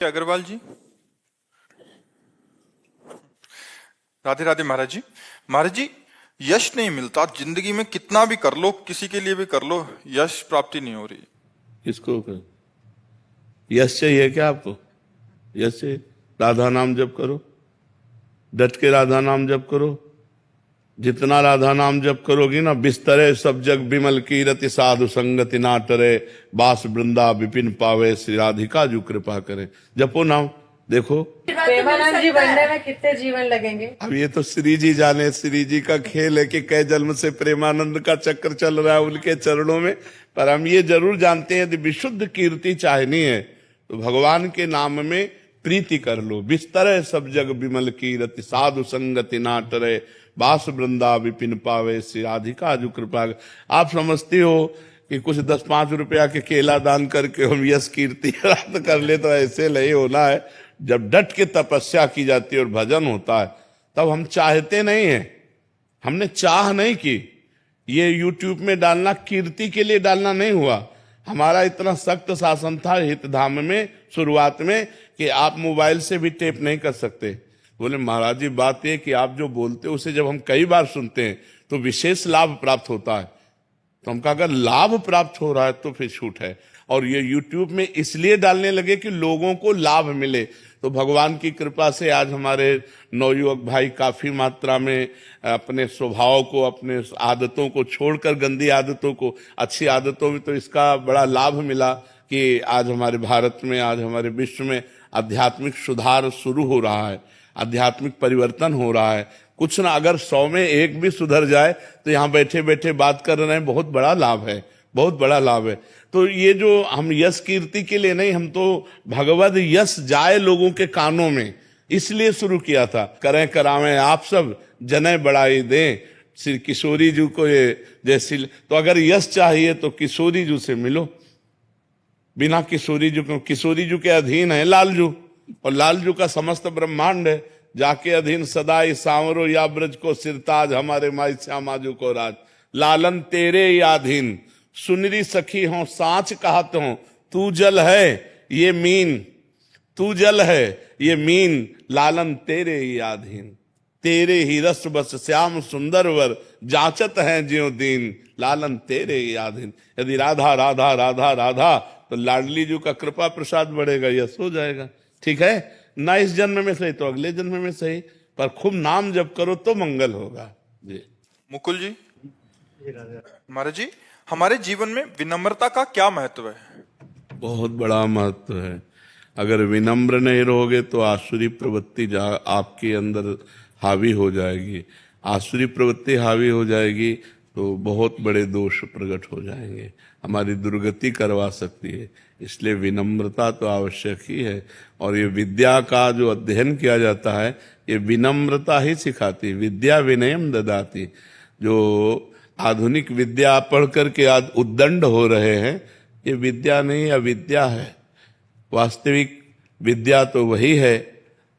अग्रवाल जी, राधे राधे। महाराज जी, महाराज जी, यश नहीं मिलता जिंदगी में, कितना भी कर लो, किसी के लिए भी कर लो, यश प्राप्ति नहीं हो रही। किसको कर यश चाहिए क्या आपको? यश चाहिए? राधा नाम जप करो, डट के राधा नाम जप करो। जितना राधा नाम जप करोगी ना, बिस्तरे सब जग बिमल कीरति साधु संगति ना टरे, बास वृंदा विपिन पावे, श्री राधिका जो कृपा करे। जपो नाम। देखो प्रेमानंद जी बनने में कितने जीवन लगेंगे? अब ये तो श्री जी जाने, श्री जी का खेल है कि कई जन्म से प्रेमानंद का चक्कर चल रहा है उनके चरणों में। पर हम ये जरूर जानते हैं, यदि विशुद्ध कीर्ति चाहनी है तो भगवान के नाम में प्रीति कर लो। बिस्तर सब जग विमल कीरति साधु संगति ना टरे, बास वृंदा विपिन पावे, श्री राधिका जो कृपा। आप समझते हो कि कुछ 10-5 रुपया के केला दान करके हम यश कीर्ति प्राप्त कर ले, तो ऐसे नहीं होना है। जब डट के तपस्या की जाती है और भजन होता है, तब हम चाहते नहीं हैं, हमने चाह नहीं की। ये यूट्यूब में डालना कीर्ति के लिए डालना नहीं हुआ। हमारा इतना सख्त शासन था हितधाम में शुरुआत में कि आप मोबाइल से भी टेप नहीं कर सकते। बोले महाराज जी, बात यह कि आप जो बोलते हो उसे जब हम कई बार सुनते हैं तो विशेष लाभ प्राप्त होता है। तो हम कहा अगर लाभ प्राप्त हो रहा है तो फिर छूट है। और ये YouTube में इसलिए डालने लगे कि लोगों को लाभ मिले। तो भगवान की कृपा से आज हमारे नवयुवक भाई काफी मात्रा में अपने स्वभाव को, अपने आदतों को छोड़कर गंदी आदतों को अच्छी आदतों में, तो इसका बड़ा लाभ मिला कि आज हमारे भारत में, आज हमारे विश्व में आध्यात्मिक सुधार शुरू हो रहा है, आध्यात्मिक परिवर्तन हो रहा है। कुछ ना, अगर 100 में 1 भी सुधर जाए तो यहाँ बैठे बैठे बात कर रहे हैं, बहुत बड़ा लाभ है, बहुत बड़ा लाभ है। तो ये जो हम यश कीर्ति के लिए नहीं, हम तो भगवद यश जाए लोगों के कानों में, इसलिए शुरू किया था। करें करावें आप सब, जने बढ़ाई दें, श्री किशोरी जी को ये जैसी। तो अगर यश चाहिए तो किशोरी जी से मिलो। बिना किशोरी जी को, किशोरी जी के अधीन है लालजू, और लालजू का समस्त ब्रह्मांड है। जाके अधीन सदाई सांवरो या ब्रज को सिरताज, हमारे माई श्यामाजू को राज। लालन तेरे याधीन, सुनरी सखी हो साच कहत हो, तू जल है ये मीन, तू जल है ये मीन, लालन तेरे ही आधीन। तेरे ही रस बस श्याम सुंदर वर, जांचत है ज्यों दीन, लालन तेरे ही आधीन। यदि राधा राधा राधा राधा, तो लाडली जी का कृपा प्रसाद बढ़ेगा, यश हो जाएगा। ठीक है ना, इस जन्म में सही तो अगले जन्म में सही, पर खूब नाम जप करो तो मंगल होगा जी। मुकुल जी, महाराज जी, हमारे जीवन में विनम्रता का क्या महत्व है? बहुत बड़ा महत्व है। अगर विनम्र नहीं रहोगे तो आसुरी प्रवृत्ति आपके अंदर हावी हो जाएगी। आसुरी प्रवृत्ति हावी हो जाएगी तो बहुत बड़े दोष प्रकट हो जाएंगे, हमारी दुर्गति करवा सकती है। इसलिए विनम्रता तो आवश्यक ही है। और ये विद्या का जो अध्ययन किया जाता है, ये विनम्रता ही सिखाती। विद्या विनयम ददाती। जो आधुनिक विद्या पढ़ करके आज उद्दंड हो रहे हैं, ये विद्या नहीं, अविद्या है। वास्तविक विद्या तो वही है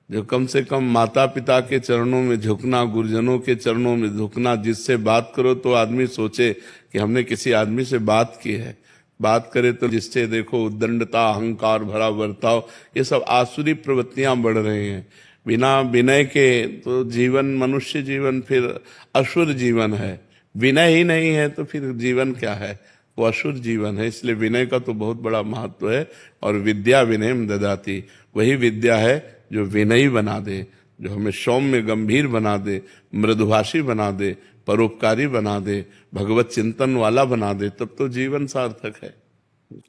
जो कम से कम माता पिता के चरणों में झुकना, गुरुजनों के चरणों में झुकना। जिससे बात करो तो आदमी सोचे कि हमने किसी आदमी से बात की है। बात करे तो जिससे देखो उद्दंडता, अहंकार भरा बर्ताव, ये सब आसुरी प्रवृत्तियां बढ़ रही हैं। बिना विनय के तो जीवन, मनुष्य जीवन फिर असुर जीवन है। विनय ही नहीं है तो फिर जीवन क्या है, वो असुर जीवन है। इसलिए विनय का तो बहुत बड़ा महत्व है। और विद्या विनयम ददाती, वही विद्या है जो विनयी बना दे, जो हमें सौम्य गंभीर बना दे, मृदुभाषी बना दे, परोपकारी बना दे, भगवत चिंतन वाला बना दे, तब तो जीवन सार्थक है।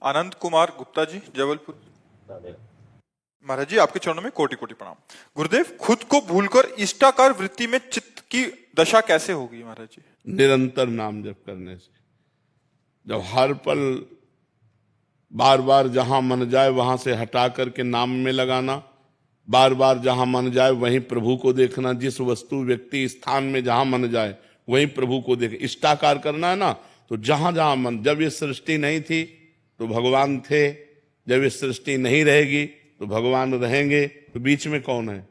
आनंद कुमार गुप्ता जी, जबलपुर। महाराज जी, आपके चरणों में कोटि कोटि प्रणाम। गुरुदेव, खुद को भूलकर इष्टाकार वृत्ति में चित्त की दशा कैसे होगी महाराज जी? निरंतर नाम जप करने से। जब हर पल बार बार जहां मन जाए वहां से हटा करके नाम में लगाना, बार बार जहां मन जाए वहीं प्रभु को देखना। जिस वस्तु, व्यक्ति, स्थान में जहां मन जाए वहीं प्रभु को देख। इष्टाकार करना है ना, तो जहां जहां मन, जब ये सृष्टि नहीं थी तो भगवान थे, जब ये सृष्टि नहीं रहेगी तो भगवान रहेंगे। तो बीच में कौन है?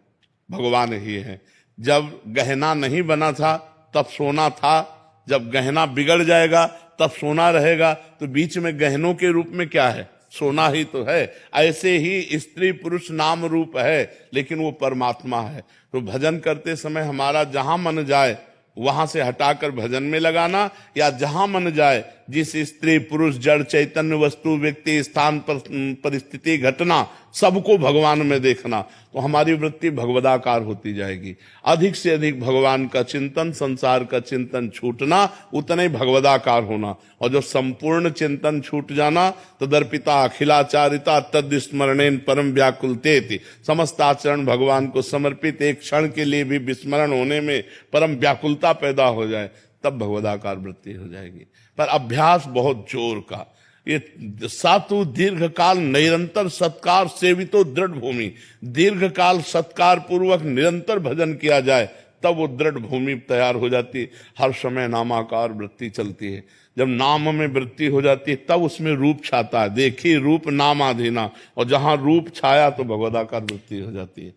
भगवान ही है। जब गहना नहीं बना था तब सोना था, जब गहना बिगड़ जाएगा तब सोना रहेगा। तो बीच में गहनों के रूप में क्या है? सोना ही तो है। ऐसे ही स्त्री पुरुष नाम रूप है, लेकिन वो परमात्मा है। तो भजन करते समय हमारा जहां मन जाए वहां से हटाकर भजन में लगाना, या जहां मन जाए जिस स्त्री पुरुष जड़ चैतन्य वस्तु व्यक्ति स्थान पर परिस्थिति घटना सबको भगवान में देखना, तो हमारी वृत्ति भगवदाकार होती जाएगी। अधिक से अधिक भगवान का चिंतन, संसार का चिंतन छूटना, उतने भगवदाकार होना। और जब संपूर्ण चिंतन छूट जाना, तदर्पिता अखिलाचारिता तद स्मरणेन परम व्याकुलते, समस्त आचरण भगवान को समर्पित, एक क्षण के लिए भी विस्मरण होने में परम व्याकुलता पैदा हो जाए, तब भगवदाकार वृत्ति हो जाएगी। पर अभ्यास बहुत जोर का। ये सातु दीर्घ काल निरंतर सत्कार सेवितो दृढ़ भूमि, दीर्घ काल सत्कार पूर्वक निरंतर भजन किया जाए, तब वो दृढ़ भूमि तैयार हो जाती है। हर समय नामाकार वृत्ति चलती है। जब नाम में वृत्ति हो जाती है, तब उसमें रूप छाता है। देखी रूप नामाधीना, और जहां रूप छाया तो भगवदाकार वृत्ति हो जाती है।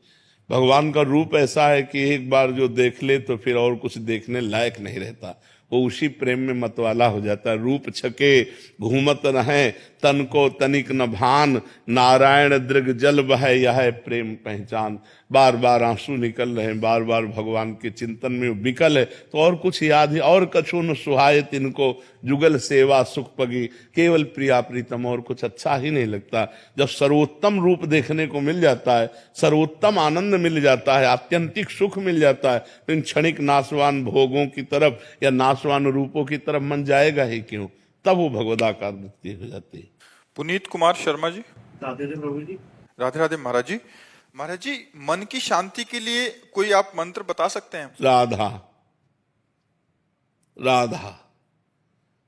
भगवान का रूप ऐसा है कि एक बार जो देख ले तो फिर और कुछ देखने लायक नहीं रहता, वो उसी प्रेम में मतवाला हो जाता है। रूप छके घूमत रहे, तन को तनिक न भान, नारायण दृग जल बहे, यह है प्रेम पहचान। बार बार आंसू निकल रहे हैं, बार बार भगवान के चिंतन में विकल है, तो और कुछ याद है, और कछु न सुहाए तिनको, जुगल सेवा सुख पगी, केवल प्रिया प्रीतम, और कुछ अच्छा ही नहीं लगता। जब सर्वोत्तम रूप देखने को मिल जाता है, सर्वोत्तम आनंद मिल जाता है, आत्यंतिक सुख मिल जाता है, तो इन क्षणिक नाशवान भोगों की तरफ या नाशवान रूपों की तरफ मन जाएगा ही क्यों? तब वो भगवदाकार वृत्ति हो जाती है। पुनीत कुमार शर्मा जी। राधे राधे प्रभु जी। राधे राधे महाराज जी। महाराज जी, मन की शांति के लिए कोई आप मंत्र बता सकते हैं? राधा राधा,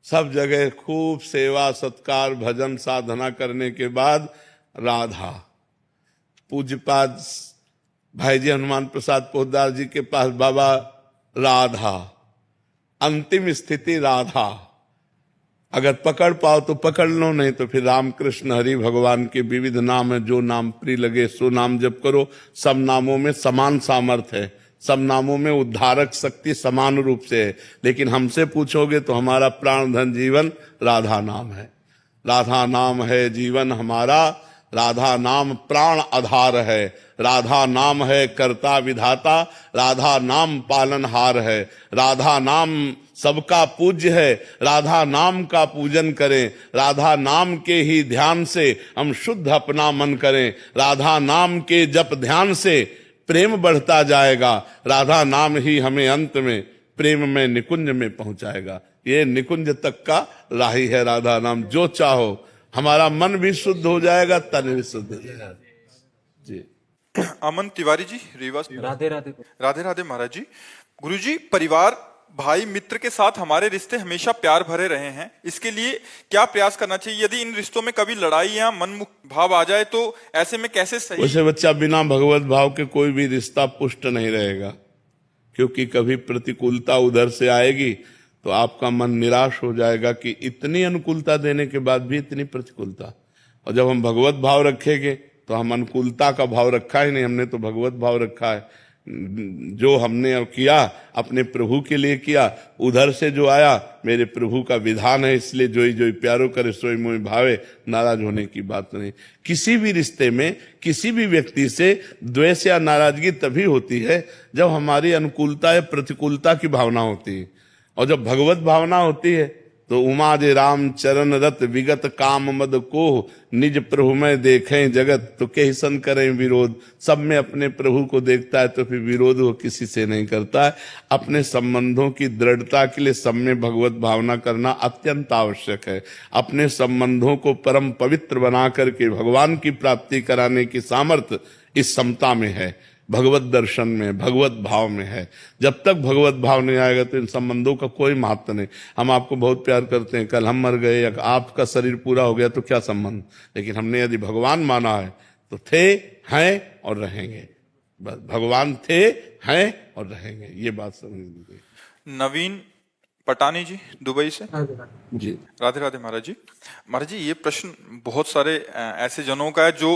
सब जगह खूब सेवा सत्कार भजन साधना करने के बाद राधा। पूज्यपाद भाई जी हनुमान प्रसाद पोद्दार जी के पास बाबा राधा, अंतिम स्थिति राधा। अगर पकड़ पाओ तो पकड़ लो, नहीं तो फिर राम कृष्ण हरि भगवान के विविध नाम है, जो नाम प्रिय लगे सो नाम जप करो। सब नामों में समान सामर्थ्य है, सब नामों में उद्धारक शक्ति समान रूप से है। लेकिन हमसे पूछोगे तो हमारा प्राण धन जीवन राधा नाम है। राधा नाम है जीवन हमारा, राधा नाम प्राण आधार है, राधा नाम है कर्ता विधाता, राधा नाम पालनहार है, राधा नाम सबका पूज्य है। राधा नाम का पूजन करें, राधा नाम के ही ध्यान से हम शुद्ध अपना मन करें। राधा नाम के जप ध्यान से प्रेम बढ़ता जाएगा। राधा नाम ही हमें अंत में प्रेम में निकुंज में पहुंचाएगा। ये निकुंज तक का राही है राधा नाम। जो चाहो, हमारा मन भी शुद्ध हो जाएगा, तन भी शुद्ध हो जाएगा। जी। अमन तिवारी जी, रीवा। राधे राधे। राधे राधे महाराज जी। गुरु जी, परिवार भाई मित्र के साथ हमारे रिश्ते हमेशा प्यार भरे रहे हैं, इसके लिए क्या प्रयास करना चाहिए? यदि इन रिश्तों में कभी लड़ाई या मनमुख भाव आ जाए तो ऐसे में कैसे सही? वैसे बच्चा, बिना भगवत भाव के कोई भी रिश्ता पुष्ट नहीं रहेगा, क्योंकि कभी प्रतिकूलता उधर से आएगी तो आपका मन निराश हो जाएगा कि इतनी अनुकूलता देने के बाद भी इतनी प्रतिकूलता। और जब हम भगवत भाव रखेंगे तो हम अनुकूलता का भाव रखा ही नहीं, हमने तो भगवत भाव रखा है। जो हमने किया अपने प्रभु के लिए किया, उधर से जो आया मेरे प्रभु का विधान है, इसलिए जोई जोई प्यारो करे सोई मोई भावे, नाराज होने की बात नहीं। किसी भी रिश्ते में किसी भी व्यक्ति से द्वेष या नाराजगी तभी होती है जब हमारी अनुकूलता या प्रतिकूलता की भावना होती है। और जब भगवत भावना होती है तो उमा जे राम चरण रत विगत काम मद को निज प्रभु में देखें जगत, तो कैसन करें विरोध। सब में अपने प्रभु को देखता है तो फिर विरोध वो किसी से नहीं करता है। अपने संबंधों की दृढ़ता के लिए सब में भगवत भावना करना अत्यंत आवश्यक है। अपने संबंधों को परम पवित्र बना करके भगवान की प्राप्ति कराने की सामर्थ्य इस समता में है, भगवत दर्शन में, भगवत भाव में है। जब तक भगवत भाव नहीं आएगा तो इन संबंधों का कोई महत्व नहीं। हम आपको बहुत प्यार करते हैं, कल हम मर गए या आपका शरीर पूरा हो गया तो क्या संबंध, लेकिन हमने यदि भगवान माना है तो थे, हैं और रहेंगे। बस भगवान थे, हैं और रहेंगे, ये बात समझ लीजिए। नवीन पटानी जी दुबई से। जी राधे राधे महाराज जी। महाराज जी, ये प्रश्न बहुत सारे ऐसे जनों का है जो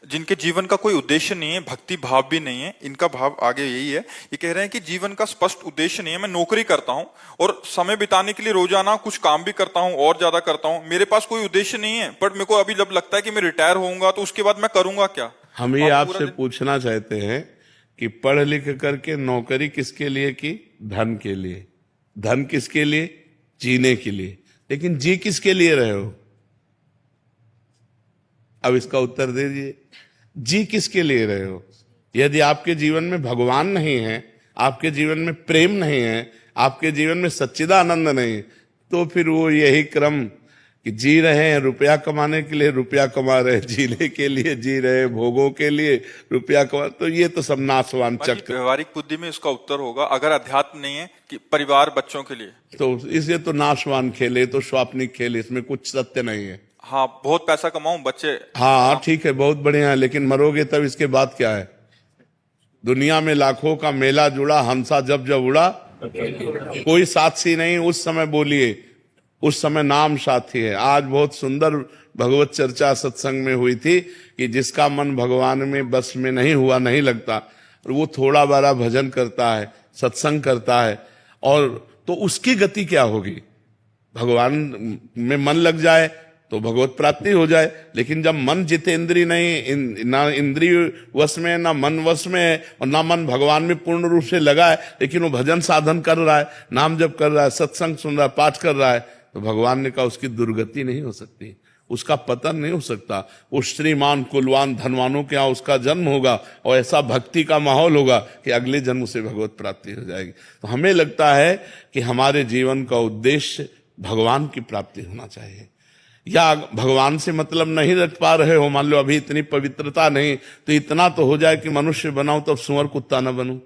जिनके जीवन का कोई उद्देश्य नहीं है, भक्ति भाव भी नहीं है। इनका भाव आगे यही है, ये कह रहे हैं कि जीवन का स्पष्ट उद्देश्य नहीं है। मैं नौकरी करता हूँ और समय बिताने के लिए रोजाना कुछ काम भी करता हूँ और ज्यादा करता हूँ, मेरे पास कोई उद्देश्य नहीं है। बट मेरे को अभी जब लगता है कि मैं रिटायर होऊंगा तो उसके बाद मैं करूंगा क्या। हम ये आपसे पूछना चाहते हैं कि पढ़ लिख करके नौकरी किसके लिए की? धन के लिए। धन किसके लिए? जीने के लिए। लेकिन जी किसके लिए रहे हो? अब इसका उत्तर दे दीजिए, जी किसके लिए रहे हो? यदि आपके जीवन में भगवान नहीं है, आपके जीवन में प्रेम नहीं है, आपके जीवन में सच्चिदानंद नहीं, तो फिर वो यही क्रम कि जी रहे हैं रुपया कमाने के लिए, रुपया कमा रहे, जीने के लिए जी रहे, भोगों के लिए रुपया कमा, तो ये तो सब नाशवान चक्र। व्यवहारिक बुद्धि में इसका उत्तर होगा, अगर अध्यात्म नहीं है कि परिवार बच्चों के लिए, तो इसे तो नाशवान खेले, तो स्वाप्निक खेल, इसमें कुछ सत्य नहीं है। हाँ, बहुत पैसा कमाऊं, बच्चे। हाँ ठीक है, बहुत बढ़िया है, लेकिन मरोगे तब इसके बाद क्या है? दुनिया में लाखों का मेला जुड़ा, हंसा जब जब उड़ा, कोई साथी नहीं। उस समय बोलिए, उस समय नाम साथी है। आज बहुत सुंदर भगवत चर्चा सत्संग में हुई थी कि जिसका मन भगवान में बस में नहीं हुआ, नहीं लगता, और वो थोड़ा बड़ा भजन करता है, सत्संग करता है, और तो उसकी गति क्या होगी? भगवान में मन लग जाए तो भगवत प्राप्ति हो जाए। लेकिन जब मन जितेंद्रिय नहीं, ना इंद्रिय वश में, ना मन वश में है, और ना मन भगवान में पूर्ण रूप से लगा है, लेकिन वो भजन साधन कर रहा है, नाम जप कर रहा है, सत्संग सुन रहा है, पाठ कर रहा है, तो भगवान ने कहा उसकी दुर्गति नहीं हो सकती, उसका पतन नहीं हो सकता। वो श्रीमान कुलवान धनवानों के यहाँ उसका जन्म होगा, और ऐसा भक्ति का माहौल होगा कि अगले जन्म से भगवत प्राप्ति हो जाएगी। तो हमें लगता है कि हमारे जीवन का उद्देश्य भगवान की प्राप्ति होना चाहिए। या भगवान से मतलब नहीं रख पा रहे हो, मान लो अभी इतनी पवित्रता नहीं, तो इतना तो हो जाए कि मनुष्य बनाऊं तब सुअर कुत्ता न बनूं।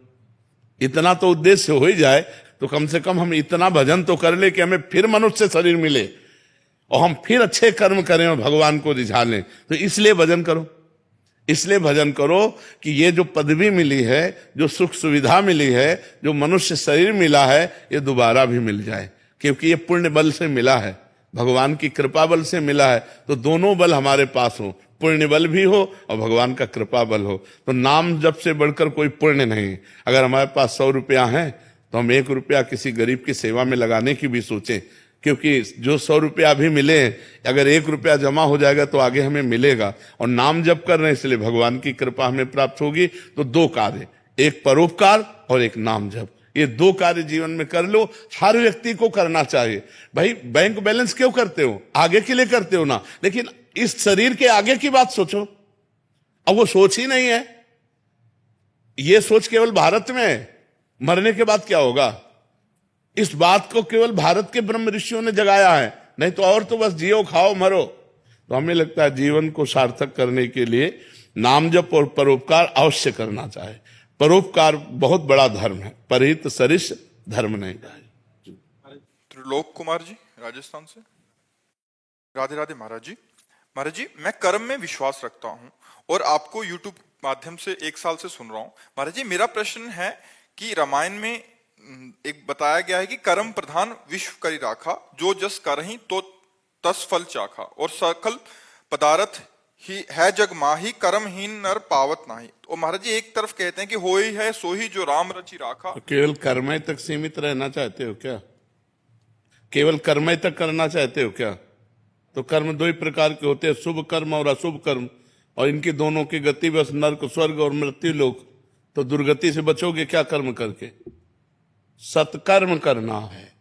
इतना तो उद्देश्य हो ही जाए, तो कम से कम हम इतना भजन तो कर ले कि हमें फिर मनुष्य शरीर मिले और हम फिर अच्छे कर्म करें और भगवान को रिझा लें। तो इसलिए भजन करो, इसलिए भजन करो कि ये जो पदवी मिली है, जो सुख सुविधा मिली है, जो मनुष्य शरीर मिला है, ये दोबारा भी मिल जाए, क्योंकि ये पुण्य बल से मिला है, भगवान की कृपा बल से मिला है। तो दोनों बल हमारे पास हो, पुण्य बल भी हो और भगवान का कृपा बल हो। तो नाम जप से बढ़कर कोई पुण्य नहीं। अगर हमारे पास 100 रुपया है तो हम 1 रुपया किसी गरीब की सेवा में लगाने की भी सोचें, क्योंकि जो 100 रुपया भी मिले, अगर 1 रुपया जमा हो जाएगा तो आगे हमें मिलेगा। और नाम जप कर रहे हैं इसलिए भगवान की कृपा हमें प्राप्त होगी। तो 2 कार्य, एक परोपकार और एक नाम जप, ये 2 कार्य जीवन में कर लो। हर व्यक्ति को करना चाहिए। भाई बैंक बैलेंस क्यों करते हो? आगे के लिए करते हो ना, लेकिन इस शरीर के आगे की बात सोचो। अब वो सोच ही नहीं है, ये सोच केवल भारत में है, मरने के बाद क्या होगा, इस बात को केवल भारत के ब्रह्म ऋषियों ने जगाया है, नहीं तो और तो बस जियो खाओ मरो। तो हमें लगता है जीवन को सार्थक करने के लिए नाम जप और परोपकार अवश्य करना चाहिए। परोपकार बहुत बड़ा धर्म है, परहित सरिस धर्म नहीं है। त्रिलोक कुमार जी राजस्थान से। राधे राधे महाराज जी। महाराज जी, मैं कर्म में विश्वास रखता हूं और आपको यूट्यूब माध्यम से 1 साल से सुन रहा हूं। महाराज जी, मेरा प्रश्न है कि रामायण में एक बताया गया है कि कर्म प्रधान विश्व करी राखा, जो जस करहि तो तस फल चाखा, और सकल पदार्थ ही है जग माही, कर्महीन नर पावत नाही। तो महाराज जी एक तरफ कहते हैं कि होई है सोही जो राम रचि राखा। तो केवल कर्म तक सीमित रहना चाहते हो क्या? केवल कर्म तक करना चाहते हो क्या? तो कर्म 2 ही प्रकार के होते हैं, शुभ कर्म और अशुभ कर्म, और इनकी दोनों की गति बस नरक, स्वर्ग और मृत्यु लोक। तो दुर्गति से बचोगे क्या कर्म करके? सत्कर्म करना है,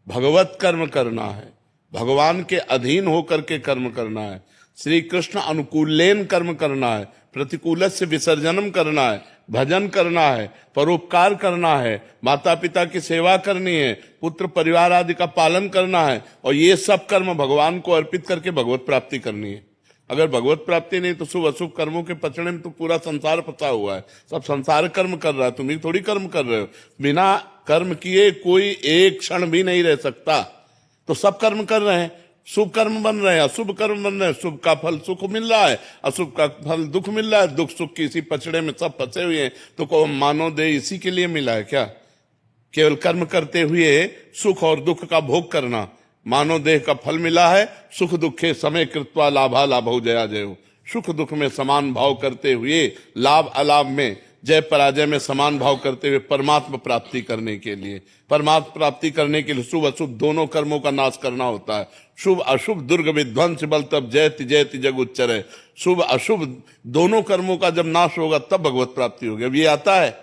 भगवत कर्म करना है, भगवान के अधीन होकर के कर्म करना है, श्री कृष्ण अनुकूलेन कर्म करना है, प्रतिकूल से विसर्जनम करना है, भजन करना है, परोपकार करना है, माता पिता की सेवा करनी है, पुत्र परिवार आदि का पालन करना है, और ये सब कर्म भगवान को अर्पित करके भगवत प्राप्ति करनी है। अगर भगवत प्राप्ति नहीं तो शुभ अशुभ कर्मों के पचड़े में तो पूरा संसार फंसा हुआ है। सब संसार कर्म कर रहा है, तुम ही थोड़ी कर्म कर रहे हो। बिना कर्म किए कोई एक क्षण भी नहीं रह सकता। तो सब कर्म कर रहे हैं, शुभ कर्म बन रहे हैं, अशुभ कर्म बन रहे हैं। शुभ का फल सुख मिल रहा है, अशुभ का फल दुख मिल रहा है। दुख सुख की इसी पचड़े में सब फंसे हुए हैं। तो को मानो दे इसी के लिए मिला है क्या? केवल कर्म करते हुए सुख और दुख का भोग करना। मानव देह का फल मिला है, सुख दुखे समय कृत्वा लाभा लाभौ जया जयो। सुख दुख में समान भाव करते हुए, लाभ अलाभ में, जय पराजय में समान भाव करते हुए परमात्मा प्राप्ति करने के लिए, परमात्मा प्राप्ति करने के लिए शुभ अशुभ दोनों कर्मों का नाश करना होता है। शुभ अशुभ दुर्ग विध्वंस बल तब जयति जयति जग उच्चर। शुभ अशुभ दोनों कर्मों का जब नाश होगा तब भगवत प्राप्ति होगी। अब ये आता है,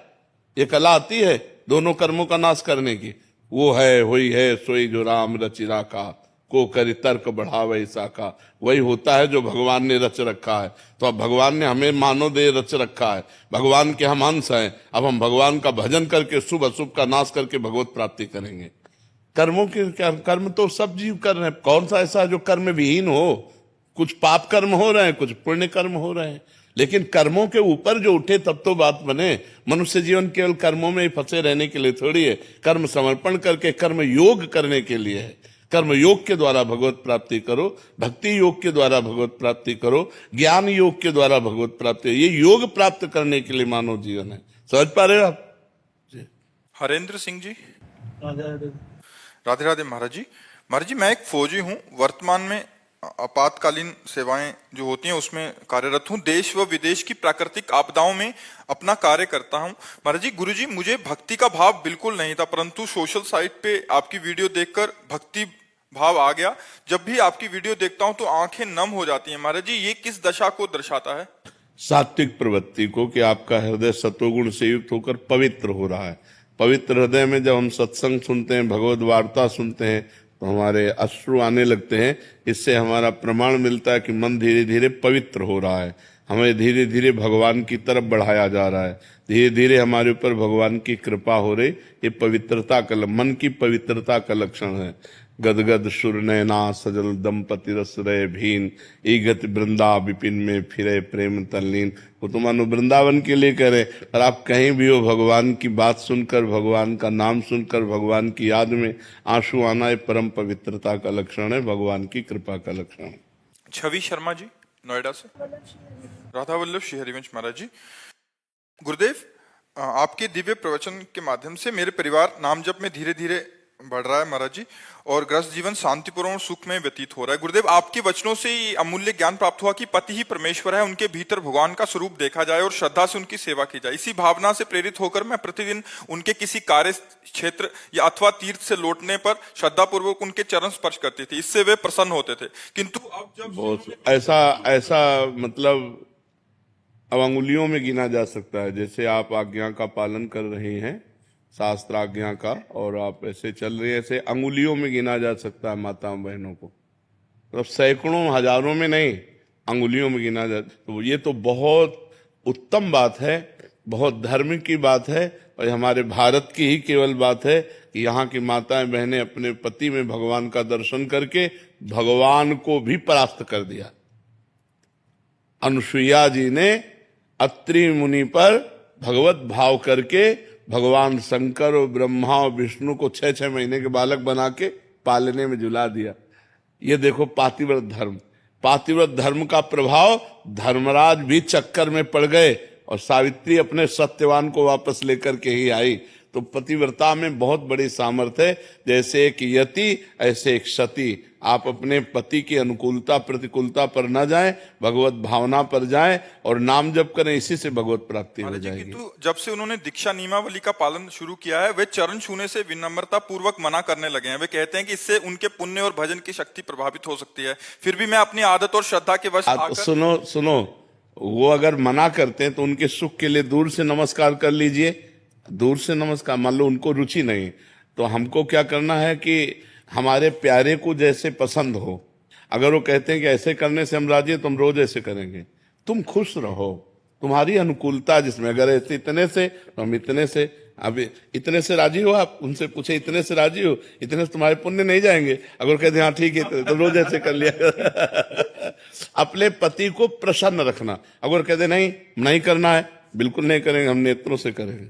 ये कला आती है दोनों कर्मों का नाश करने की। वो है हुई है सोई जो राम रचिरा का, को करी तर्क बढ़ावे ईसा का। वही होता है जो भगवान ने रच रखा है। तो अब भगवान ने हमें मानव देह रच रखा है, भगवान के हम अंश हैं। अब हम भगवान का भजन करके शुभ अशुभ का नाश करके भगवत प्राप्ति करेंगे। कर्मों के क्या, कर्म तो सब जीव कर रहे हैं। कौन सा ऐसा जो कर्म विहीन हो? कुछ पाप कर्म हो रहे हैं, कुछ पुण्य कर्म हो रहे हैं, लेकिन कर्मों के ऊपर जो उठे तब तो बात बने। मनुष्य जीवन केवल कर्मों में ही फंसे रहने के लिए थोड़ी है। कर्म समर्पण करके कर्म योग करने के लिए है। कर्म योग के द्वारा भगवत प्राप्ति करो, भक्ति योग के द्वारा भगवत प्राप्ति करो, ज्ञान योग के द्वारा भगवत प्राप्ति। ये योग प्राप्त करने के लिए मानव जीवन है। समझ पा रहे हो आप? हरेंद्र सिंह जी, राधे राधे महाराज जी। महाराज जी, मैं एक फौजी हूँ, वर्तमान में आपातकालीन सेवाएं जो होती हैं उसमें कार्यरत हूँ। देश व विदेश की प्राकृतिक आपदाओं में अपना कार्य करता हूँ। महाराज जी, गुरु जी, मुझे भक्ति का भाव बिल्कुल नहीं था, परंतु सोशल साइट पे आपकी वीडियो देखकर भक्ति भाव आ गया। जब भी आपकी वीडियो देखता हूँ तो आंखें नम हो जाती हैं। महाराज जी, ये किस दशा को दर्शाता है? सात्विक प्रवृत्ति को, कि आपका हृदय सत्वगुण से युक्त होकर पवित्र हो रहा है। पवित्र हृदय में जब हम सत्संग सुनते हैं, भगवद वार्ता सुनते हैं, तो हमारे अश्रु आने लगते हैं। इससे हमारा प्रमाण मिलता है कि मन धीरे धीरे पवित्र हो रहा है, हमें धीरे धीरे भगवान की तरफ बढ़ाया जा रहा है, धीरे धीरे हमारे ऊपर भगवान की कृपा हो रही। ये पवित्रता का, मन की पवित्रता का लक्षण है। गदगद सुर नैना सजल दंपति रस रहे भीन, ईगत वृंदा विपिन में फिरे प्रेम तल्लीन। वो तो मानो वृंदावन के लिए कह रहे, पर आप कहीं भी हो, भगवान की बात सुनकर, भगवान का नाम सुनकर, भगवान की याद में आंसू आना ये परम पवित्रता का लक्षण है, भगवान की कृपा का लक्षण है। छवि शर्मा जी, नोएडा से। राधा वल्लभ श्री हरिवंश महाराज जी, गुरुदेव, आपके दिव्य प्रवचन के माध्यम से मेरे परिवार नाम जप में धीरे धीरे बढ़ रहा है महाराज जी, और ग्रस्त जीवन शांतिपूर्ण और सुख में व्यतीत हो रहा है। गुरुदेव, आपके वचनों से ही अमूल्य ज्ञान प्राप्त हुआ कि पति ही परमेश्वर है, उनके भीतर भगवान का स्वरूप देखा जाए और श्रद्धा से उनकी सेवा की जाए। इसी भावना से प्रेरित होकर मैं प्रतिदिन उनके किसी कार्य क्षेत्र या अथवा तीर्थ से लौटने पर श्रद्धा पूर्वक उनके चरण स्पर्श करती थी। इससे वे प्रसन्न होते थे। किंतु अब जब बहुत ऐसा मतलब अब अंगुलियों में गिना जा सकता है। जैसे आप आज्ञा का पालन कर रहे हैं, शास्त्र आज्ञा का, और आप ऐसे चल रहे हैं, ऐसे अंगुलियों में गिना जा सकता है माताओं बहनों को। तो सैकड़ों हजारों में नहीं, अंगुलियों में गिना जा। तो ये तो बहुत उत्तम बात है, बहुत धर्म की बात है, और हमारे भारत की ही केवल बात है कि यहाँ की माताएं बहनें अपने पति में भगवान का दर्शन करके भगवान को भी परास्त कर दिया। अनुसुईया जी ने अत्रि मुनि पर भगवत भाव करके भगवान शंकर और ब्रह्मा और विष्णु को 6-6 महीने के बालक बना के पालने में झुला दिया। ये देखो पातिव्रत धर्म, पातिव्रत धर्म का प्रभाव। धर्मराज भी चक्कर में पड़ गए और सावित्री अपने सत्यवान को वापस लेकर के ही आई। तो पतिव्रता में बहुत बड़ी सामर्थ्य है। जैसे एक यति ऐसे एक सती। आप अपने पति की अनुकूलता प्रतिकूलता पर न जाएं, भगवत भावना पर जाएं और नाम जप करें, इसी से भगवत प्राप्ति हो जाएगी। किंतु जब से उन्होंने दीक्षा नियमावली का पालन शुरू किया है, वे चरण छूने से विनम्रता पूर्वक मना करने लगे हैं। वे कहते हैं कि इससे उनके पुण्य और भजन की शक्ति प्रभावित हो सकती है। फिर भी मैं अपनी आदत और श्रद्धा के वश सुनो, वो अगर मना करते हैं तो उनके सुख के लिए दूर से नमस्कार कर लीजिए। दूर से नमस्कार, मान लो उनको रुचि नहीं, तो हमको क्या करना है कि हमारे प्यारे को जैसे पसंद हो, अगर वो कहते हैं कि ऐसे करने से हम राजी हैं तो हम रोज ऐसे करेंगे। तुम खुश रहो, तुम्हारी अनुकूलता जिसमें, अगर ऐसे इतने से तो हम इतने से। अब इतने से राजी हो, आप उनसे पूछे इतने से राजी हो, इतने से तुम्हारे पुण्य नहीं जाएंगे। अगर कहते हैं हाँ ठीक है तो रोज ऐसे कर लिया। अपने पति को प्रसन्न रखना। अगर कहते नहीं करना है, बिल्कुल नहीं करेंगे, हम नेत्रों से करेंगे,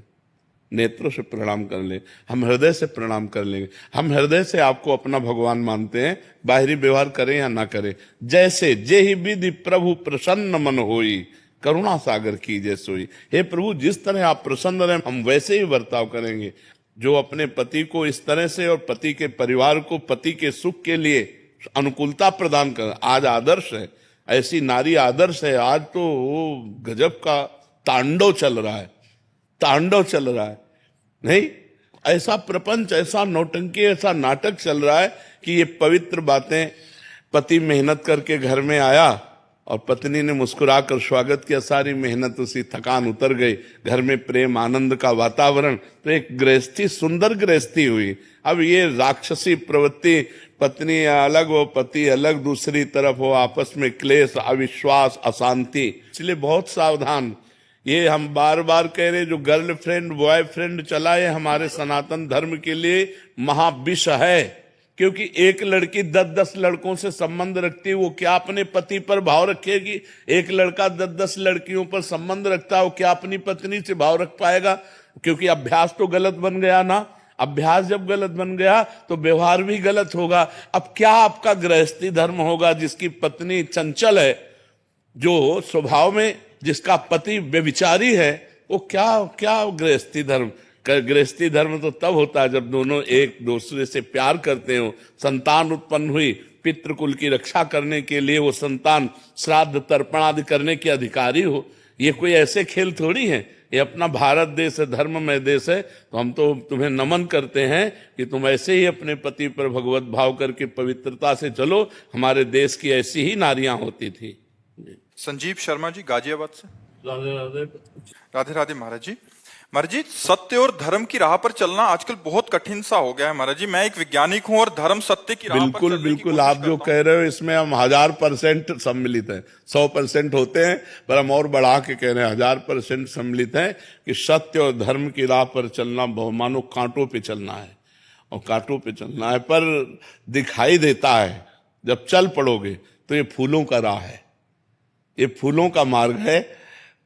नेत्रों से प्रणाम कर ले, हम हृदय से प्रणाम कर लेंगे। हम हृदय से आपको अपना भगवान मानते हैं, बाहरी व्यवहार करें या ना करें। जैसे जेहि विधि प्रभु प्रसन्न मन होई, करुणा सागर कीजिए सोई। हे प्रभु, जिस तरह आप प्रसन्न रहे हम वैसे ही बर्ताव करेंगे। जो अपने पति को इस तरह से और पति के परिवार को पति के सुख के लिए अनुकूलता प्रदान कर, आज आदर्श है, ऐसी नारी आदर्श है। आज तो वो गजब का तांडव चल रहा है, तांडव चल रहा है। नहीं, ऐसा प्रपंच, ऐसा नौटंकी, ऐसा नाटक चल रहा है कि ये पवित्र बातें, पति मेहनत करके घर में आया और पत्नी ने मुस्कुराकर स्वागत किया, सारी मेहनत उसी, थकान उतर गई, घर में प्रेम आनंद का वातावरण, तो एक गृहस्थी, सुंदर गृहस्थी हुई। अब ये राक्षसी प्रवृत्ति, पत्नी अलग हो पति अलग, दूसरी तरफ हो, आपस में क्लेश, अविश्वास, अशांति, इसलिए बहुत सावधान। ये हम बार बार कह रहे, जो गर्लफ्रेंड बॉयफ्रेंड चला है हमारे सनातन धर्म के लिए महाविष है। क्योंकि एक लड़की 10-10 लड़कों से संबंध रखती है, वो क्या अपने पति पर भाव रखेगी? एक लड़का 10-10 लड़कियों पर संबंध रखता है, वो क्या अपनी पत्नी से भाव रख पाएगा? क्योंकि अभ्यास तो गलत बन गया ना। अभ्यास जब गलत बन गया तो व्यवहार भी गलत होगा। अब क्या आपका गृहस्थी धर्म होगा? जिसकी पत्नी चंचल है, जो स्वभाव में, जिसका पति व्यभिचारी है, वो क्या गृहस्थी धर्म? गृहस्थी धर्म तो तब होता है जब दोनों एक दूसरे से प्यार करते हो, संतान उत्पन्न हुई, पितृकुल की रक्षा करने के लिए वो संतान श्राद्ध तर्पण आदि करने के अधिकारी हो। ये कोई ऐसे खेल थोड़ी है, ये अपना भारत देश है, धर्ममय देश है। तो हम तो तुम्हें नमन करते हैं कि तुम ऐसे ही अपने पति पर भगवत भाव करके पवित्रता से चलो। हमारे देश की ऐसी ही नारियां होती थी। संजीव शर्मा जी गाजियाबाद से। राधे राधे। राधे राधे महाराज जी। महाराज जी, सत्य और धर्म की राह पर चलना आजकल बहुत कठिन सा हो गया है महाराज जी। मैं एक वैज्ञानिक हूं और धर्म सत्य की राह पर बिल्कुल चलने की बिल्कुल, कोशिश आप जो करता कह रहे हो इसमें हम 1000% सम्मिलित हैं। 100% होते हैं, पर हम और बढ़ा के कह रहे हैं 1000% सम्मिलित हैं कि सत्य और धर्म की राह पर चलना मानो कांटों पे चलना है, और कांटों पे चलना है, पर दिखाई देता है जब चल पड़ोगे तो ये फूलों का राह है, ये फूलों का मार्ग है।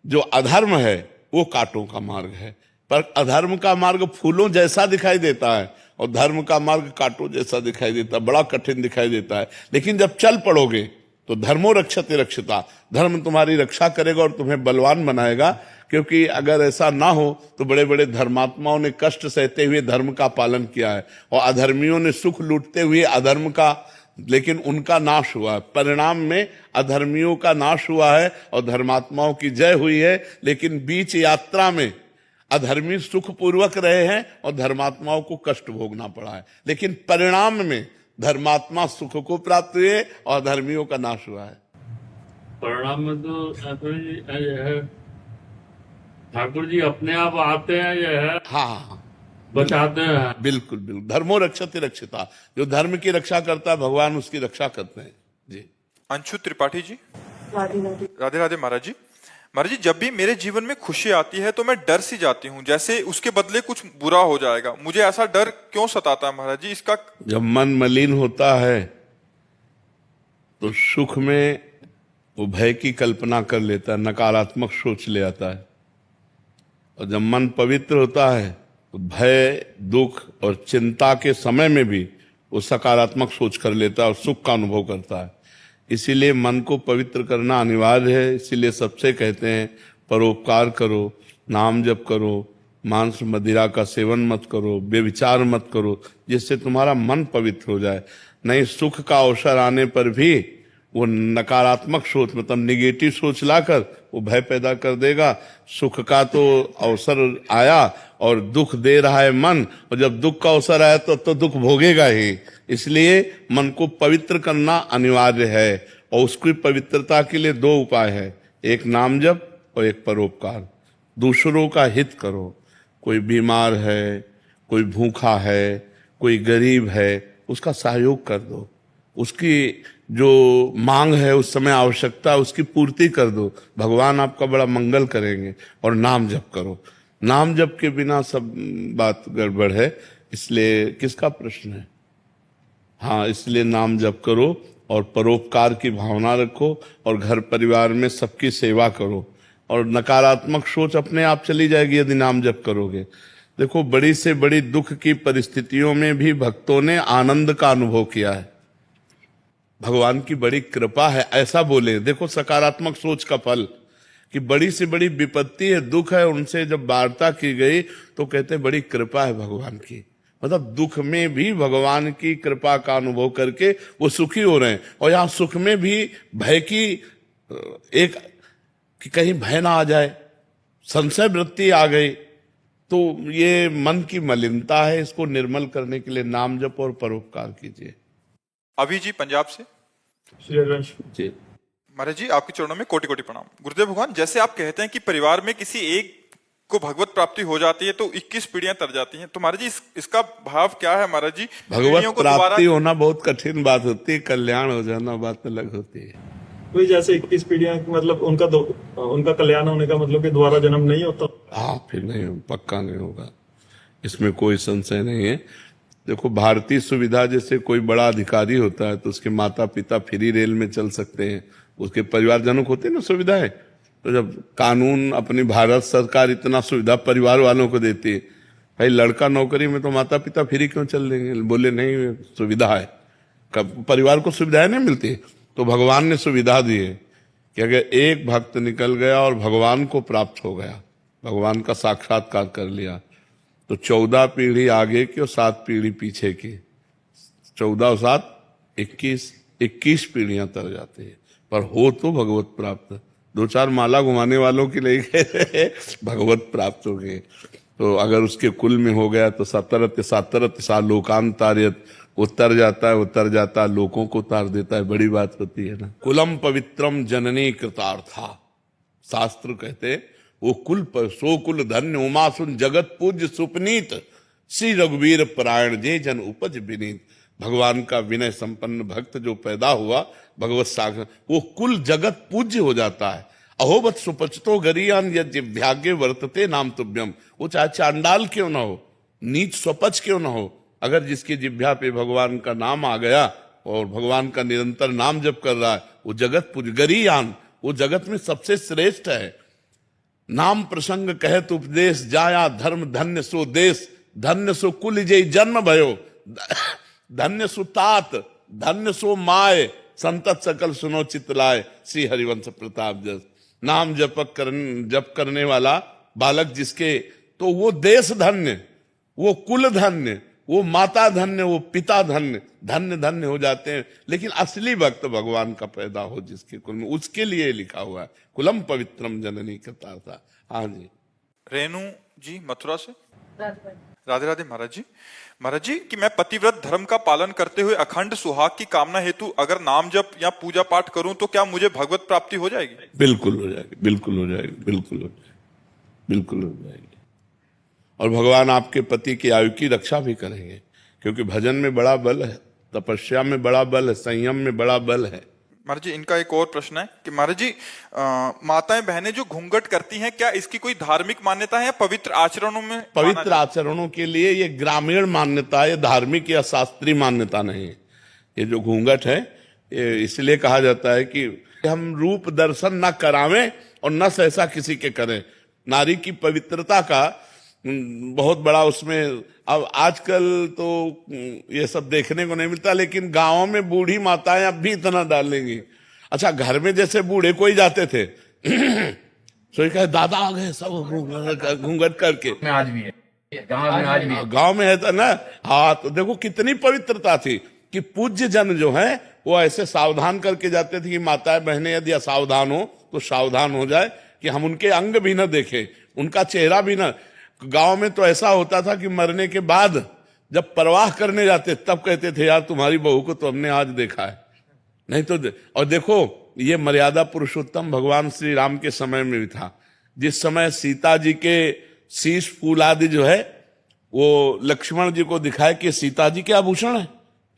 जो अधर्म है वो कांटों का मार्ग है। पर अधर्म का मार्ग फूलों जैसा दिखाई देता है और धर्म का मार्ग कांटों जैसा दिखाई देता है, बड़ा कठिन दिखाई देता है। लेकिन जब चल पड़ोगे तो धर्मो रक्षते रक्षिता, धर्म तुम्हारी रक्षा करेगा और तुम्हें बलवान बनाएगा। क्योंकि अगर ऐसा ना हो तो बड़े बड़े धर्मात्माओं ने कष्ट सहते हुए धर्म का पालन किया है, और अधर्मियों ने सुख लूटते हुए अधर्म का, लेकिन उनका नाश हुआ है। परिणाम में अधर्मियों का नाश हुआ है और धर्मात्माओं की जय हुई है। लेकिन बीच यात्रा में अधर्मी सुख पूर्वक रहे हैं और धर्मात्माओं को कष्ट भोगना पड़ा है। लेकिन परिणाम में धर्मात्मा सुख को प्राप्त हुए और धर्मियों का नाश हुआ है। परिणाम में तो ये है, ठाकुर जी अपने आप आते हैं, ये है हाँ, बचाते हैं। बिल्कुल बिल्कुल, धर्मो रक्षते रक्षिता, जो धर्म की रक्षा करता है भगवान उसकी रक्षा करते हैं जी। अंशु त्रिपाठी जी। राधे राधे। राधे राधे महाराज जी। महाराज जी, जब भी मेरे जीवन में खुशी आती है तो मैं डर सी जाती हूँ, जैसे उसके बदले कुछ बुरा हो जाएगा। मुझे ऐसा डर क्यों सताता है महाराज जी? इसका जब मन मलिन होता है तो सुख में वो भय की कल्पना कर लेता है, नकारात्मक सोच ले आता है। और जब मन पवित्र होता है तो भय, दुख और चिंता के समय में भी वो सकारात्मक सोच कर लेता है और सुख का अनुभव करता है। इसीलिए मन को पवित्र करना अनिवार्य है। इसीलिए सबसे कहते हैं परोपकार करो, नाम जप करो, मांस मदिरा का सेवन मत करो, व्यभिचार मत करो, जिससे तुम्हारा मन पवित्र हो जाए। नहीं, सुख का अवसर आने पर भी वो नकारात्मक सोच, मतलब निगेटिव सोच लाकर वो भय पैदा कर देगा। सुख का तो अवसर आया और दुख दे रहा है मन, और जब दुख का अवसर आया तो दुख भोगेगा ही। इसलिए मन को पवित्र करना अनिवार्य है, और उसकी पवित्रता के लिए 2 उपाय है, एक नाम जप और एक परोपकार। दूसरों का हित करो। कोई बीमार है, कोई भूखा है, कोई गरीब है, उसका सहयोग कर दो। उसकी जो मांग है, उस समय आवश्यकता, उसकी पूर्ति कर दो। भगवान आपका बड़ा मंगल करेंगे। और नाम जप करो। नाम जप के बिना सब बात गड़बड़ है। इसलिए किसका प्रश्न है? हाँ, इसलिए नाम जप करो और परोपकार की भावना रखो और घर परिवार में सबकी सेवा करो, और नकारात्मक सोच अपने आप चली जाएगी यदि नाम जप करोगे। देखो, बड़ी से बड़ी दुख की परिस्थितियों में भी भक्तों ने आनंद का अनुभव किया है। भगवान की बड़ी कृपा है, ऐसा बोले। देखो सकारात्मक सोच का फल। कि बड़ी से बड़ी विपत्ति है, दुख है, उनसे जब वार्ता की गई तो कहते बड़ी कृपा है भगवान की। मतलब दुख में भी भगवान की कृपा का अनुभव करके वो सुखी हो रहे हैं। और यहाँ सुख में भी भय की एक कि कहीं भय ना आ जाए, संशय वृत्ति आ गई, तो ये मन की मलिनता है, इसको निर्मल करने के लिए नाम जप और परोपकार कीजिए। अभी जी पंजाब से। जी महाराज जी, आपके चरणों में कोटि कोटि प्रणाम। गुरुदेव भगवान, जैसे आप कहते हैं कि परिवार में किसी एक को भगवत प्राप्ति हो जाती है तो 21 पीढ़ियां तर जाती हैं, तो महाराज जी इसका भाव क्या है महाराज जी? पीढ़ियों भगवत को प्राप्ति होना बहुत कठिन बात होती है, कल्याण हो जाना बात अलग होती है। वही जैसे 21 पीढ़ियां, मतलब उनका कल्याण होने का मतलब कि दोबारा जन्म नहीं होता। हाँ, फिर नहीं, पक्का नहीं होगा, इसमें कोई संशय नहीं है। देखो, भारतीय सुविधा जैसे कोई बड़ा अधिकारी होता है तो उसके माता पिता फ्री रेल में चल सकते हैं, उसके परिवारजनों को होते हैं ना सुविधाएं। तो जब कानून, अपनी भारत सरकार इतना सुविधा परिवार वालों को देती है, भाई लड़का नौकरी में तो माता पिता फ्री क्यों चल देंगे? बोले नहीं, सुविधा है, कब परिवार को सुविधाएं नहीं मिलती? तो भगवान ने सुविधा दी है कि अगर एक भक्त निकल गया और भगवान को प्राप्त हो गया, भगवान का साक्षात्कार कर लिया, तो 14 पीढ़ी आगे की और 7 पीढ़ी पीछे की, 14 और 7 21 पीढ़ियां तर जाती है। पर हो तो भगवत प्राप्त। 2-4 माला घुमाने वालों के लिए भगवत प्राप्त हो गए। तो अगर उसके कुल में हो गया तो सतरत सा लोकांतार्यत, उतर जाता है, लोगों को उतार देता है, बड़ी बात होती है ना। कुलम पवित्रम जननी कृतार्था, शास्त्र कहते वो कुल पर सो कुल धन्य उमासुन जगत पूज्य सुपनीत, श्री रघुवीर परायण जे जन उपज विनीत। भगवान का विनय संपन्न भक्त जो पैदा हुआ भगवत सागर, वो कुल जगत पूज्य हो जाता है। अहोबत सुपचतो गरियान यज्ञ वर्तते नाम तुभ्यम। वो चाहे चांडाल क्यों ना हो, नीच स्वपच क्यों ना हो, अगर जिसकी जिह्वा पे भगवान का नाम आ गया और भगवान का निरंतर नाम जप कर रहा है, वो जगत पूज्य गरियान, वो जगत में सबसे श्रेष्ठ है। नाम प्रसंग कहत उपदेश जाया धर्म, धन्य सो देश, धन्य सो कुल जय जन्म भयो, धन्य सो तात, धन्य सो माय, संतत सकल सुनो चितलाय, श्री हरिवंश प्रताप जस। नाम जप करने वाला बालक जिसके, तो वो देश धन्य, वो कुल धन्य, वो माता धन्य, वो पिता धन्य, धन्य धन्य हो जाते हैं। लेकिन असली भक्त भगवान का पैदा हो जिसके कुल में, उसके लिए लिखा हुआ है कुलम पवित्रम जननी कृतार्था। हाँ जी। रेणु जी मथुरा से। राधे राधे महाराज जी कि मैं पतिव्रत धर्म का पालन करते हुए अखंड सुहाग की कामना हेतु अगर नाम जप या पूजा पाठ करूं तो क्या मुझे भगवत प्राप्ति हो जाएगी? बिल्कुल हो जाएगी, बिल्कुल हो जाएगी, बिल्कुल हो जाएगी, बिल्कुल हो जाएगी। और भगवान आपके पति की आयु की रक्षा भी करेंगे, क्योंकि भजन में बड़ा बल है, तपस्या में बड़ा बल है, संयम में बड़ा बल है। महाराज जी, इनका एक और प्रश्न है कि महाराज जी माताएं बहनें जो घूंघट करती हैं, क्या इसकी कोई धार्मिक मान्यता है या पवित्र आचरणों में? पवित्र आचरणों के लिए ये ग्रामीण मान्यता है, धार्मिक या शास्त्रीय मान्यता नहीं है। ये जो घूंघट है, ये इसलिए कहा जाता है कि हम रूप दर्शन न करावें और न सहसा किसी के करें। नारी की पवित्रता का बहुत बड़ा उसमें, अब आजकल तो ये सब देखने को नहीं मिलता, लेकिन गांवों में बूढ़ी माताएं अब भी इतना डालेंगी। अच्छा, घर में जैसे बूढ़े कोई जाते थे तो कहे दादा आ गए सब घूंघट करके, आज भी है गांव में, आज भी है। गांव में है तो ना। हाँ, तो देखो कितनी पवित्रता थी कि पूज्य जन जो है वो ऐसे सावधान करके जाते थे कि माताएं बहनें यदि असावधान हो तो सावधान हो जाए, कि हम उनके अंग भी न देखें, उनका चेहरा भी न। गांव में तो ऐसा होता था कि मरने के बाद जब परवाह करने जाते तब कहते थे यार तुम्हारी बहू को तो हमने आज देखा है, नहीं तो और देखो ये मर्यादा पुरुषोत्तम भगवान श्री राम के समय में भी था। जिस समय सीता जी के शीश फूल आदि जो है वो लक्ष्मण जी को दिखाए कि सीता जी के आभूषण है,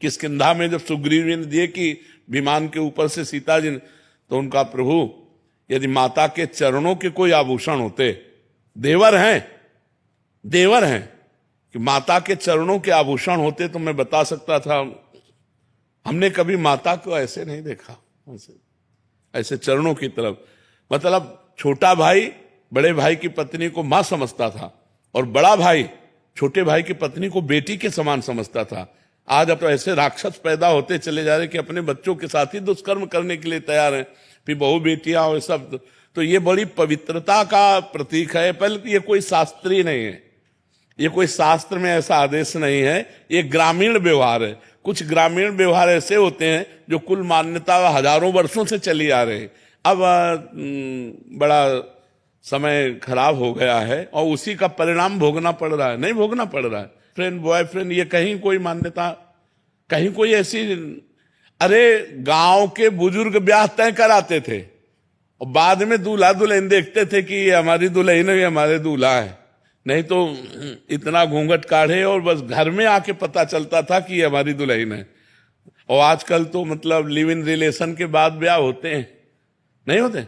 किष्किंधा में जब सुग्रीव जी ने दिए कि विमान के ऊपर से सीता जी ने, तो उनका प्रभु यदि माता के चरणों के कोई आभूषण होते, देवर हैं कि माता के चरणों के आभूषण होते तो मैं बता सकता था। हमने कभी माता को ऐसे नहीं देखा, ऐसे चरणों की तरफ। मतलब छोटा भाई बड़े भाई की पत्नी को मां समझता था और बड़ा भाई छोटे भाई की पत्नी को बेटी के समान समझता था। आज अब तो ऐसे राक्षस पैदा होते चले जा रहे कि अपने बच्चों के साथ ही दुष्कर्म करने के लिए तैयार हैं, फिर बहू बेटियां और सब तो ये बड़ी पवित्रता का प्रतीक है। पहले तो ये कोई शास्त्रीय नहीं है, ये कोई शास्त्र में ऐसा आदेश नहीं है, ये ग्रामीण व्यवहार है। कुछ ग्रामीण व्यवहार ऐसे होते हैं जो कुल मान्यता हजारों वर्षों से चली आ रही। अब बड़ा समय खराब हो गया है और उसी का परिणाम भोगना पड़ रहा है। नहीं भोगना पड़ रहा है, फ्रेंड बॉयफ्रेंड, ये कहीं कोई मान्यता, कहीं कोई ऐसी। अरे गांव के बुजुर्ग ब्याह तय कराते थे और बाद में दूल्हा दुल्हन देखते थे कि ये हमारी दुल्हन है, ये हमारे दूल्हा है। नहीं तो इतना घूंघट काढ़े और बस घर में आके पता चलता था कि ये हमारी दुल्हन है। और आजकल तो मतलब लिव इन रिलेशन के बाद ब्याह होते हैं, नहीं होते?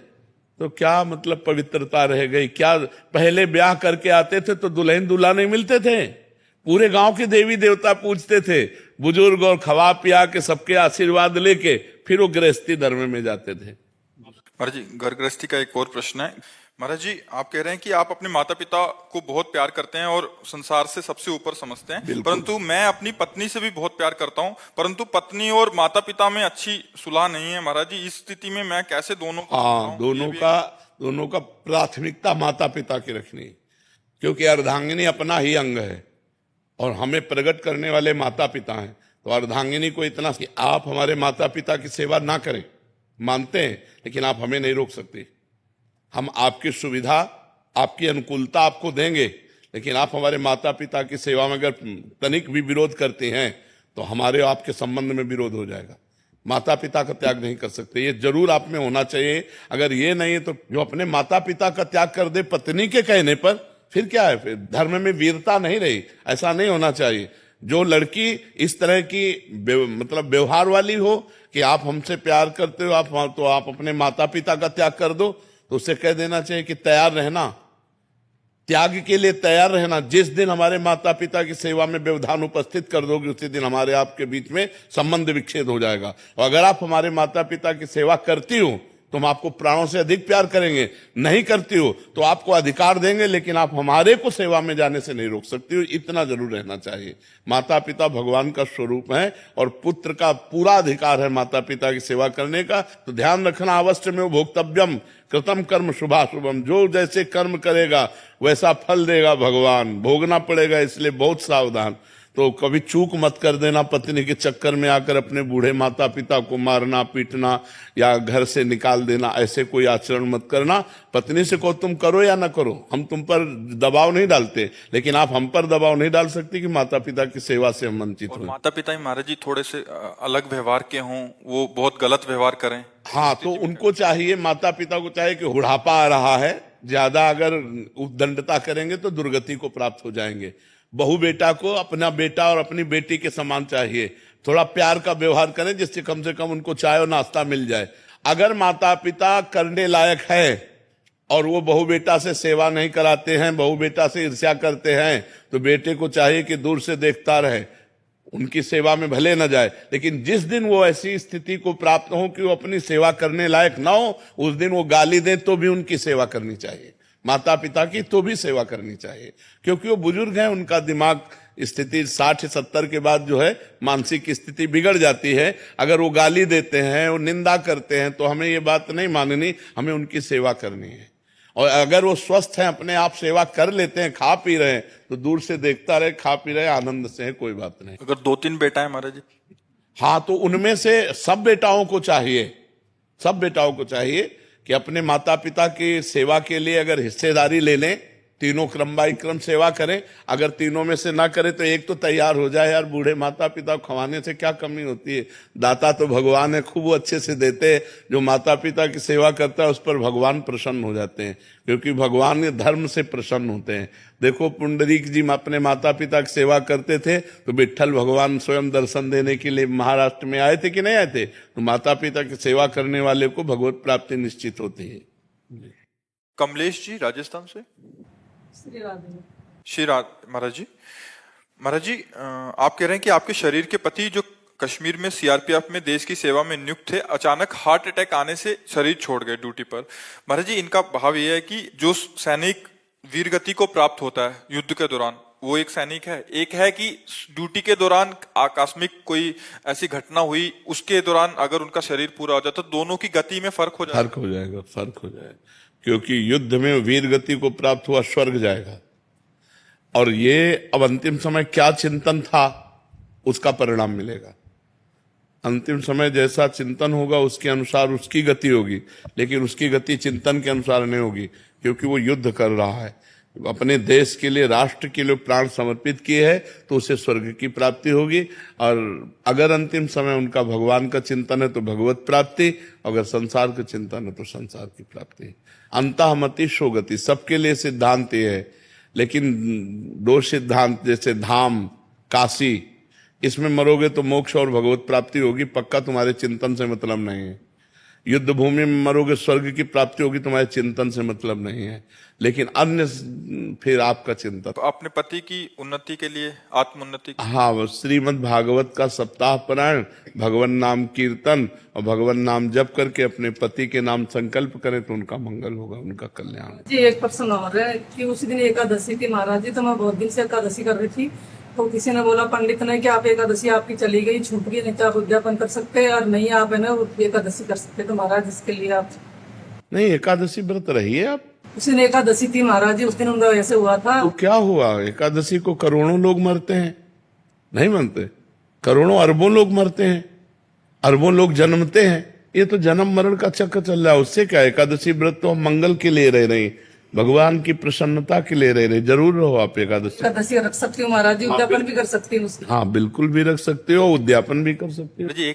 तो क्या मतलब पवित्रता रह गई? क्या पहले ब्याह करके आते थे तो दुल्हन दूल्हा नहीं मिलते थे? पूरे गांव के देवी देवता पूजते थे बुजुर्ग, और खवा पिया के सबके आशीर्वाद लेके फिर वो गृहस्थी धर्म में जाते थे। महाराज जी, घर गृहस्थी का एक और प्रश्न है। महाराज जी, आप कह रहे हैं कि आप अपने माता पिता को बहुत प्यार करते हैं और संसार से सबसे ऊपर समझते हैं, परंतु मैं अपनी पत्नी से भी बहुत प्यार करता हूं, परंतु पत्नी और माता पिता में अच्छी सुलह नहीं है। महाराज जी, इस स्थिति में मैं कैसे दोनों को हाँ, दोनों का प्राथमिकता माता पिता की रखनी, क्योंकि अर्धांगिनी अपना ही अंग है और हमें प्रकट करने वाले माता पिता हैं। तो अर्धांगिनी को इतना कि आप हमारे माता पिता की सेवा ना करें, मानते हैं, लेकिन आप हमें नहीं रोक सकते। हम आपकी सुविधा, आपकी अनुकूलता आपको देंगे, लेकिन आप हमारे माता पिता की सेवा में अगर तनिक भी विरोध करते हैं तो हमारे आपके संबंध में विरोध हो जाएगा। माता पिता का त्याग नहीं कर सकते, ये जरूर आप में होना चाहिए। अगर ये नहीं है तो जो अपने माता पिता का त्याग कर दे पत्नी के कहने पर, फिर क्या है? फिर धर्म में वीरता नहीं रही। ऐसा नहीं होना चाहिए। जो लड़की इस तरह की मतलब व्यवहार वाली हो कि आप हमसे प्यार करते हो, तो आप अपने माता पिता का त्याग कर दो, तो उसे कह देना चाहिए कि तैयार रहना, त्याग के लिए तैयार रहना। जिस दिन हमारे माता पिता की सेवा में व्यवधान उपस्थित कर दोगे, उसी दिन हमारे आपके बीच में संबंध विच्छेद हो जाएगा। और अगर आप हमारे माता पिता की सेवा करती हो तो हम आपको प्राणों से अधिक प्यार करेंगे, नहीं करती हो तो आपको अधिकार देंगे, लेकिन आप हमारे को सेवा में जाने से नहीं रोक सकती हो। इतना जरूर रहना चाहिए। माता पिता भगवान का स्वरूप है और पुत्र का पूरा अधिकार है माता पिता की सेवा करने का। तो ध्यान रखना, अवश्य में भोक्तव्यम कृतम कर्म शुभाशुभम, जो जैसे कर्म करेगा वैसा फल देगा भगवान, भोगना पड़ेगा, इसलिए बहुत सावधान। तो कभी चूक मत कर देना पत्नी के चक्कर में आकर अपने बूढ़े माता पिता को मारना, पीटना या घर से निकाल देना, ऐसे कोई आचरण मत करना। पत्नी से को तुम करो या ना करो, हम तुम पर दबाव नहीं डालते, लेकिन आप हम पर दबाव नहीं डाल सकती कि माता पिता की सेवा से हम वंचित हों। माता पिता ही महाराज जी थोड़े से अलग व्यवहार के हों, वो बहुत गलत व्यवहार करें, हाँ, तो उनको चाहिए, माता पिता को चाहिए कि बुढ़ापा आ रहा है, ज्यादा अगर उद्दंडता करेंगे तो दुर्गति को प्राप्त हो जाएंगे। बहू बेटा को अपना बेटा और अपनी बेटी के समान चाहिए। थोड़ा प्यार का व्यवहार करें जिससे कम से कम उनको चाय और नाश्ता मिल जाए। अगर माता पिता करने लायक है और वो बहू बेटा से सेवा नहीं कराते हैं, बहू बेटा से ईर्ष्या करते हैं, तो बेटे को चाहिए कि दूर से देखता रहे, उनकी सेवा में भले न जाए। लेकिन जिस दिन वो ऐसी स्थिति को प्राप्त हो कि वो अपनी सेवा करने लायक ना हो, उस दिन वो गाली दे तो भी उनकी सेवा करनी चाहिए। माता पिता की तो भी सेवा करनी चाहिए, क्योंकि वो बुजुर्ग हैं, उनका दिमाग स्थिति 60-70 के बाद जो है मानसिक स्थिति बिगड़ जाती है। अगर वो गाली देते हैं, वो निंदा करते हैं, तो हमें ये बात नहीं माननी, हमें उनकी सेवा करनी है। और अगर वो स्वस्थ हैं, अपने आप सेवा कर लेते हैं, खा पी रहे हैं, तो दूर से देखता रहे, खा पी रहे, आनंद से है, कोई बात नहीं। अगर 2-3 बेटा है महाराज जी, हाँ, तो उनमें से सब बेटाओं को चाहिए कि अपने माता पिता की सेवा के लिए अगर हिस्सेदारी ले लें, तीनों क्रम बाई क्रम सेवा करें। अगर तीनों में से ना करे तो एक तो तैयार हो जाए। यार, बूढ़े माता पिता को खवाने से क्या कमी होती है? दाता तो भगवान है, खूब अच्छे से देते हैं। जो माता पिता की सेवा करता है उस पर भगवान प्रसन्न हो जाते हैं, क्योंकि भगवान धर्म से प्रसन्न होते हैं। देखो, पुंडरीक जी अपने माता पिता की सेवा करते थे तो विट्ठल भगवान स्वयं दर्शन देने के लिए महाराष्ट्र में आए थे कि नहीं आए थे? तो माता पिता की सेवा करने वाले को भगवत प्राप्ति निश्चित होती है। कमलेश जी राजस्थान से। महाराज जी, आप कह रहे हैं कि आपके शरीर के पति जो कश्मीर में सीआरपीएफ में देश की सेवा में नियुक्त थे, अचानक हार्ट अटैक आने से शरीर छोड़ गए ड्यूटी पर। महाराज जी, इनका भाव यह है कि जो सैनिक वीरगति को प्राप्त होता है युद्ध के दौरान, वो एक सैनिक है। एक है कि ड्यूटी के दौरान आकस्मिक कोई ऐसी घटना हुई, उसके दौरान अगर उनका शरीर पूरा हो जाता तो दोनों की गति में फर्क हो जाएगा। फर्क हो जाएगा। क्योंकि युद्ध में वीर गति को प्राप्त हुआ स्वर्ग जाएगा। और ये अब अंतिम समय क्या चिंतन था उसका परिणाम मिलेगा। अंतिम समय जैसा चिंतन होगा उसके अनुसार उसकी गति होगी, लेकिन उसकी गति चिंतन के अनुसार नहीं होगी, क्योंकि वो युद्ध कर रहा है, अपने देश के लिए, राष्ट्र के लिए प्राण समर्पित किए है, तो उसे स्वर्ग की प्राप्ति होगी। और अगर अंतिम समय उनका भगवान का चिंतन है तो भगवत प्राप्ति, अगर संसार का चिंतन है तो संसार की प्राप्ति। अंतःमति शो गति, सबके लिए सिद्धांत ये है, लेकिन दो सिद्धांत जैसे धाम, काशी, इसमें मरोगे तो मोक्ष और भगवत प्राप्ति होगी, पक्का तुम्हारे चिंतन से मतलब नहीं है। युद्ध भूमि में मरोगे स्वर्ग की प्राप्ति होगी, तुम्हारे चिंतन से मतलब नहीं है, लेकिन अन्य फिर आपका चिंतन। तो अपने पति की उन्नति के लिए, आत्मोन्नति के हाँ, वो श्रीमद् भागवत का सप्ताह पारायण, भगवान नाम कीर्तन और भगवान नाम जप करके अपने पति के नाम संकल्प करें तो उनका मंगल होगा, उनका कल्याण। जी एक प्रश्न और है कि उस दिन एकादशी थी महाराज जी, तो मैं बहुत दिन से एकादशी कर रही थी, तो किसी ने बोला पंडित ने कि आप एकादशी आपकी चली गई, छूट गई, नहीं तो आप उद्यापन कर सकते हैं और नहीं आप है ना एकादशी कर सकते। तो महाराज इसके लिए आप नहीं, एकादशी व्रत रही है आप। उस दिन एकादशी थी महाराज जी, उस दिन उनका ऐसे हुआ था। तो क्या हुआ, एकादशी को करोड़ों लोग मरते हैं, नहीं मरते? करोड़ों अरबों लोग मरते हैं, अरबों लोग जन्मते हैं, ये तो जन्म मरण का चक्कर चल रहा है। उससे क्या, एकादशी व्रत तो हम मंगल के लिए रह रहे, भगवान की प्रसन्नता के लिए रह रहे। जरूर रहो आप एकादशी रख सकती हूँ महाराज जी, उद्यापन भी कर सकती हूँ उसकी। हाँ बिल्कुल भी रख सकते हो, उद्यापन भी कर सकते हो। जी एक